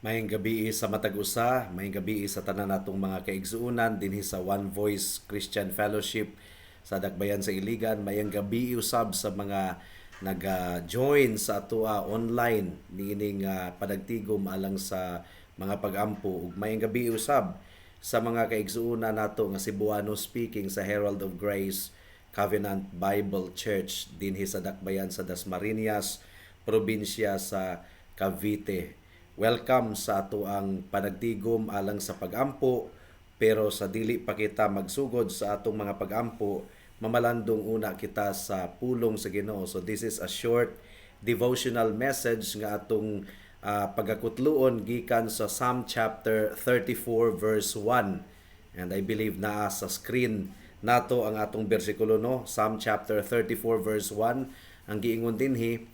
Mayang gabi sa matag usa, mayang gabi sa tanan natong mga kaigsuonan dinhi sa One Voice Christian Fellowship sa Dakbayan sa Iligan. Mayang gabi usab sa mga nag-join sa atua online niining panagtigom alang sa mga pag-ampo. Ug mayang gabi usab sa mga kaigsuonan nato nga Cebuano speaking sa Herald of Grace Covenant Bible Church dinhi sa Dakbayan sa Dasmariñas, probinsya sa Cavite. Welcome sa ato ang panagtigom alang sa pag-ampo, pero sa dili pa kita magsugod sa atong mga pag-ampo, mamalandong una kita sa pulong sa Ginoo. So this is a short devotional message nga atong pagakutluon gikan sa Psalm chapter 34 verse 1. And I believe naa sa screen nato ang atong bersikulo, no? Psalm chapter 34 verse 1. Ang giingon dinhi,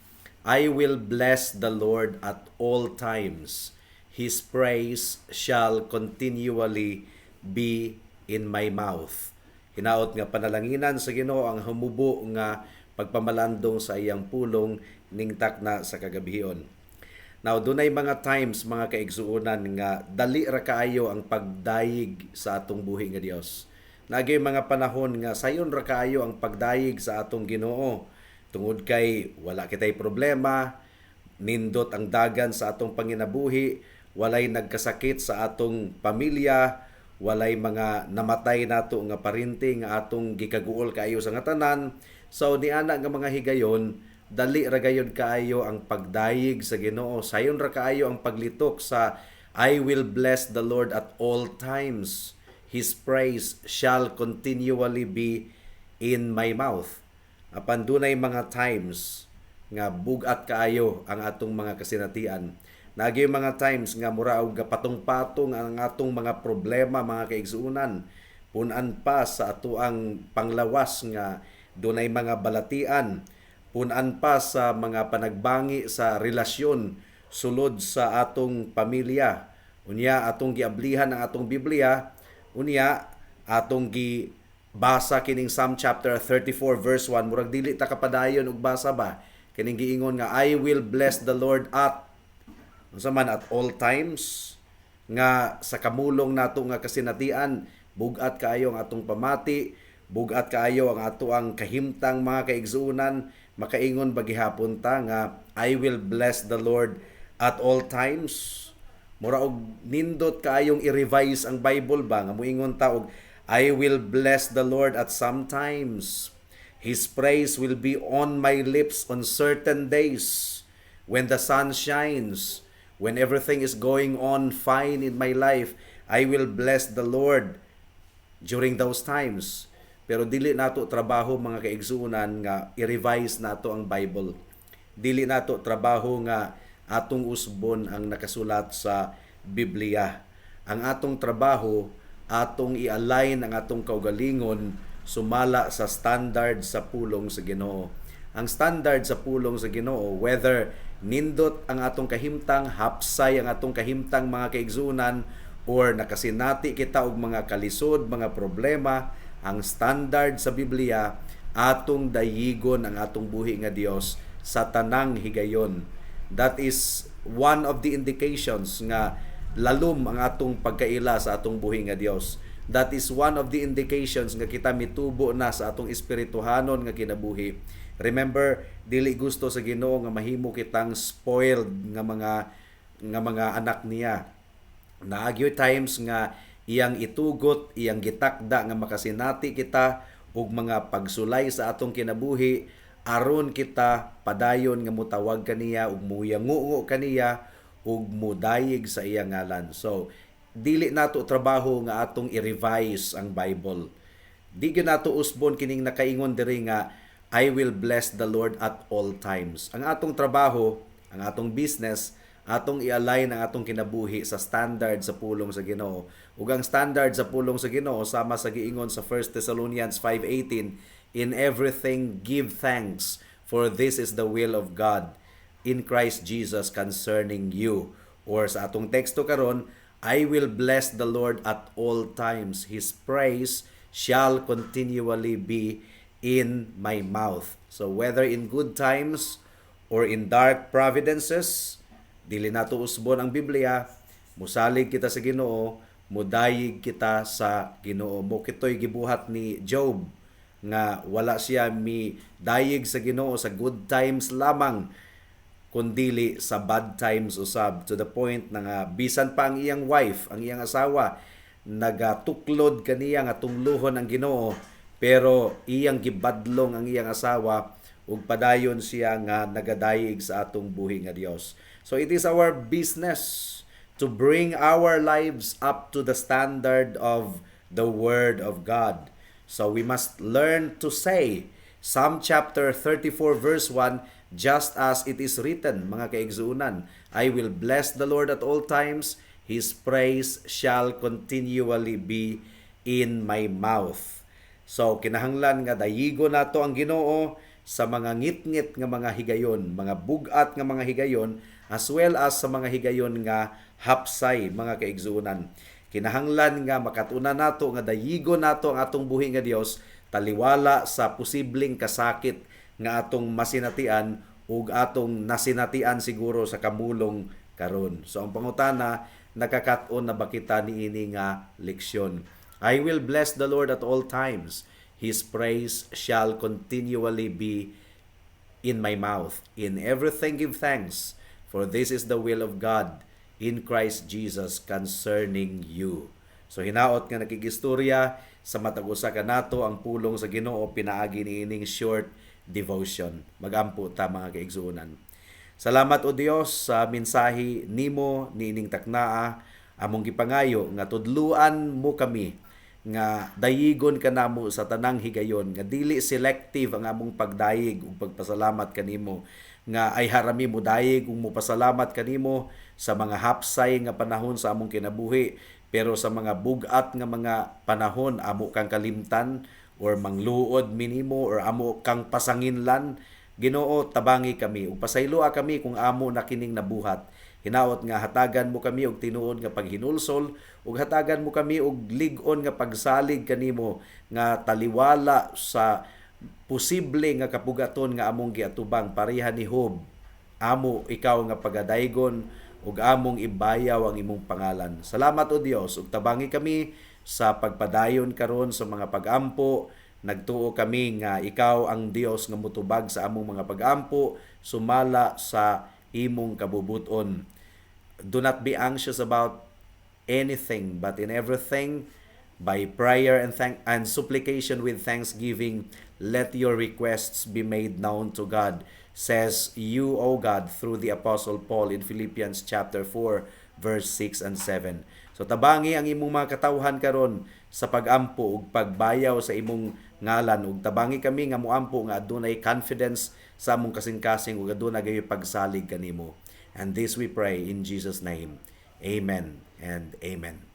I will bless the Lord at all times. His praise shall continually be in my mouth. Hinaot nga panalanginan sa Ginoo ang humubo nga pagpamalandong sa iyang pulong ningtak na sa kagabihon. Now, dunay mga times, mga kaigsuonan, nga dali ra kaayo ang pagdayig sa atong buhi nga Dios. Nagay mga panahon nga sayon ra kaayo ang pagdayig sa atong Ginoo. Tungod kay wala kitay problema, nindot ang dagan sa atong panginabuhi, walay nagkasakit sa atong pamilya, walay mga namatay nato nga parinting nga atong gikaguol kaayo sa nga tanan. So niana nga mga higayon, dali ra gayud kaayo ang pagdayig sa Ginoo. Sayon ra kaayo ang paglitok sa I will bless the Lord at all times. His praise shall continually be in my mouth. Apan dunay mga times nga bugat kaayo ang atong mga kasinatian. Nagay mga times nga mura og patong-patong ang atong mga problema, mga kaigsuonan. Punan pa sa atoang panglawas nga dunay mga balatian. Punan pa sa mga panagbangi sa relasyon sulod sa atong pamilya. Unya atong giablihan ang atong Biblia, unya atong basa kining Psalm chapter 34 verse 1, murag dili ta kapadayon og basa ba kining giingon nga I will bless the Lord at unsa man at all times, nga sa kamulong nato nga kasinatian bugat kaayo ang atong pamati, bugat kaayo ang ato ang kahimtang, mga kaigsuonan, makaingon ba gihapon ta nga I will bless the Lord at all times. Mura og nindot kaayong i-revise ang Bible ba nga moingon ta og I will bless the Lord at some times. His praise will be on my lips on certain days. When the sun shines, when everything is going on fine in my life, I will bless the Lord during those times. Pero dili nato trabaho, mga kaigsuonan, nga i-revise nato ang Bible. Dili nato trabaho nga atong usbon ang nakasulat sa Biblia. Ang atong trabaho, atong i-align ang atong kaugalingon sumala sa standard sa pulong sa Ginoo. Ang standard sa pulong sa Ginoo, whether nindot ang atong kahimtang, hapsay ang atong kahimtang, mga kaigsuonan, or nakasinati kita og mga kalisod, mga problema, ang standard sa Biblia, atong dayigon ang atong buhi nga Dios sa tanang higayon. That is one of the indications nga lalom ang atong pagkaila sa atong buhi nga Dios. That is one of the indications nga kita mitubo na sa atong espirituhanon nga kinabuhi. Remember, dili gusto sa Ginoo nga mahimo kitang spoiled nga mga anak niya. Naagyo times nga iyang itugot, iyang gitakda nga makasinati kita og mga pagsulay sa atong kinabuhi aron kita padayon nga mutawag kaniya ug muyangungo kaniya ug mudayig sa iyang ngalan. So dili nato trabaho nga atong i-revise ang Bible. Di gyud nato usbon kining nakaingon diri nga I will bless the Lord at all times. Ang atong trabaho, ang atong business, atong i-align ang atong kinabuhi sa standard sa pulong sa Ginoo. Ug ang standard sa pulong sa Ginoo sama sa giingon sa 1 Thessalonians 5:18, in everything give thanks, for this is the will of God in Christ Jesus concerning you. Or sa atong teksto karon, I will bless the Lord at all times. His praise shall continually be in my mouth. So whether in good times or in dark providences, Dili nato usbon ang Biblia, musalig kita sa Ginoo, mudayig kita sa Ginoo. Mo kitoy gibuhat ni Job nga wala siya mi dayig sa Ginoo sa good times lamang kundili sa bad times usab, to the point na nga bisan pa ang iyang wife, ang iyang asawa, nagatuklod kaniya nga tungluhon ang Ginoo, pero iyang gibadlong ang iyang asawa ug padayon siya nga nagadayig sa atong buhi nga Dios. So it is our business to bring our lives up to the standard of the Word of God. So we must learn to say Psalm chapter 34 verse 1, just as it is written, mga kaigsuunan, I will bless the Lord at all times, His praise shall continually be in my mouth. So kinahanglan nga dayigo nato ang Ginoo sa mga ngit-ngit nga mga higayon, mga bugat nga mga higayon, as well as sa mga higayon nga hapsay, mga kaigsuunan. Kinahanglan nga makatuna nato nga dayigo nato ang atong buhi nga Dios, taliwala sa posibleng kasakit nga atong masinatian ug atong nasinatian siguro sa kamulong karon. So ang pangutana, nakakat-on na ba kita niini nga leksyon? I will bless the Lord at all times. His praise shall continually be in my mouth. In everything give thanks, for this is the will of God in Christ Jesus concerning you. So hinaot nga nakigistorya sa matag usa ka nato ang pulong sa Ginoo pinaagi niining short devotion. Magampo ta, mga kaigsuonan. Salamat o Dios sa mensahe nimo niining taknaa. Among gipangayo nga tudluan mo kami nga dayigon kanamo sa tanang higayon, nga dili selective ang among pagdayig ug pagpasalamat kanimo, nga ay harami mo dayig ug mo pasalamat kanimo sa mga hapsay nga panahon sa among kinabuhi, pero sa mga bugat nga mga panahon amo kang kalimtan or mangluod minimo or amo kang pasanginlan. Ginoo, tabangi kami ug pasayloa kami kung amo na kining nabuhat. Hinaot nga hatagan mo kami og tinuod nga paghinulsol ug hatagan mo kami og lig-on nga pagsalig kanimo nga taliwala sa posible nga kapugaton nga among giatubang pareha ni Job. Amo ikaw nga pagadaygon ug among ibayaw ang imong pangalan. Salamat o Dios ug tabangi kami sa pagpadayon karon sa mga pagampo. Nagtuo kami nga ikaw ang Dios nga mutubag sa among mga pagampo sumala sa imong kabubuton. Do not be anxious about anything, but in everything by prayer and supplication with thanksgiving let your requests be made known to God, says you, O God, through the Apostle Paul in Philippians chapter 4 verse 6 and 7. So tabangi ang imong mga katawhan karon sa pagampo ug pagbayaw sa imong ngalan, ug tabangi kami nga moampo nga adunay confidence sa among kasing-kasing ug aduna gayoy pagsalig kanimo. And this we pray in Jesus' name. Amen and amen.